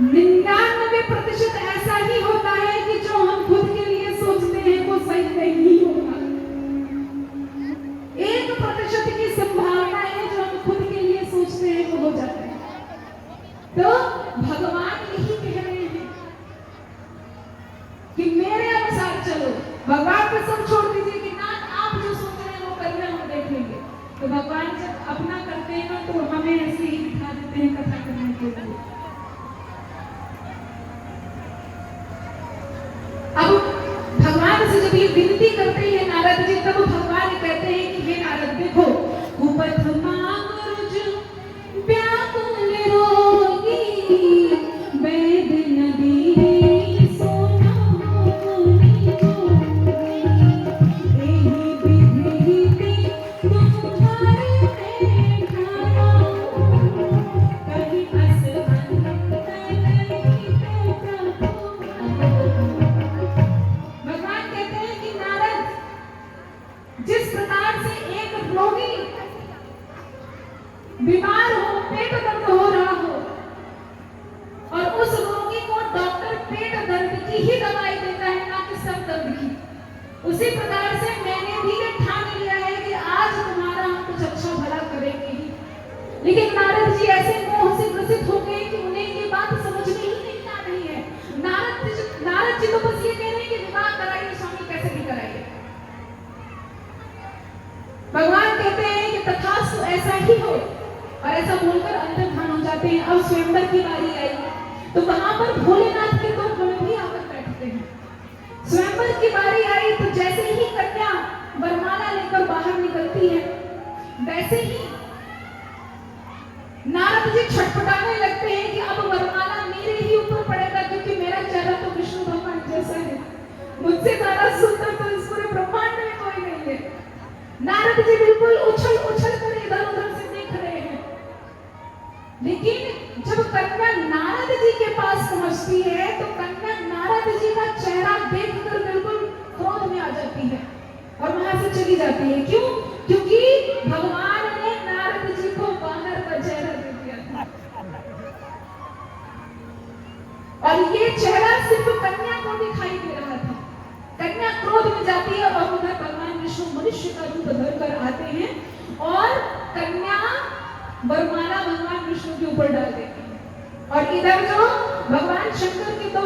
99% ऐसा ही होता है कि जो हम खुद के लिए सोचते हैं वो सही नहीं होगा। 1% की संभावना है जो हम खुद के लिए सोचते हैं वो हो जाता है। तो भगवान यही कह रहे हैं कि मेरे अनुसार चलो। भगवान पे सब छोड़ दीजिए कि ना आप जो सोच रहे हैं वो करिए, हम देख लेंगे। तो भगवान जब अपना करते हैं ना तो हमें ऐसे ही दिखा देते हैं कथा करने के लिए। अब भगवान से जब ये विनती करते हैं नारद जी, तब भगवान कहते हैं कि हे नारद देखो, कुपथ मागुरुज व्याकुल रोगी वैद नदी सोना मोनी जोगी, एहि विधि तुम्हारे बैठाया, कहीं अस अंतर नहीं प्रभु। भगवान कहते हैं कि नारद, जिस प्रकार से एक रोगी बीमार हो, पेट दर्द हो रहा हो, और उस रोगी को डॉक्टर पेट दर्द की ही दवाई देता है, ना कि सर दर्द की, उसी प्रकार से मैंने भी ये ठान लिया है कि आज तुम्हारा हम कुछ अच्छा भला करेंगे ही। लेकिन नारद जी ऐसे मोह से ग्रसित हो गए कि उन्हें ये बात समझ में ही नहीं आ रही है। नारद जी तो बस ये कह रहे हैं कि विवाह कराइए स्वामी, कैसे भी कराइए। भगवान कहते हैं कि तथास्तु ऐसा ही हो, और ऐसा बोलकर अंतर्धान हो जाते हैं। अब स्वयंवर की बारी आई तो वहां पर भोलेनाथ के 2 गण भी आकर बैठते हैं। स्वयंवर की बारी आई तो जैसे ही कन्या वरमाला लेकर बाहर निकलती है, वैसे ही नारद जी छटपटाने लगते हैं कि अब वरमाला मेरे ही ऊपर पड़ेगा, क्योंकि मेरा चेहरा तो विष्णु भगवान जैसा है, मुझसे ज्यादा सुंदर तो इस पूरे ब्रह्मांड में कोई नहीं है। नारद जी बिल्कुल उछल उछल कर इधर उधर से देख रहे हैं। लेकिन जब कन्या नारद जी के पास पहुंचती है तो कन्या नारद जी का चेहरा देखकर बिल्कुल क्रोध में आ जाती है और वहां से चली जाती है। क्यों? क्योंकि भगवान ने नारद जी को बानर का चेहरा दे दिया था, और ये चेहरा सिर्फ कन्या को दिखाई दे रहा था। कन्या क्रोध में जाती है और उधर भगवान विष्णु मनुष्य का रूप धरकर आते हैं और कन्या वरमाला भगवान विष्णु के ऊपर डाल देती है। और इधर जो भगवान शंकर के 2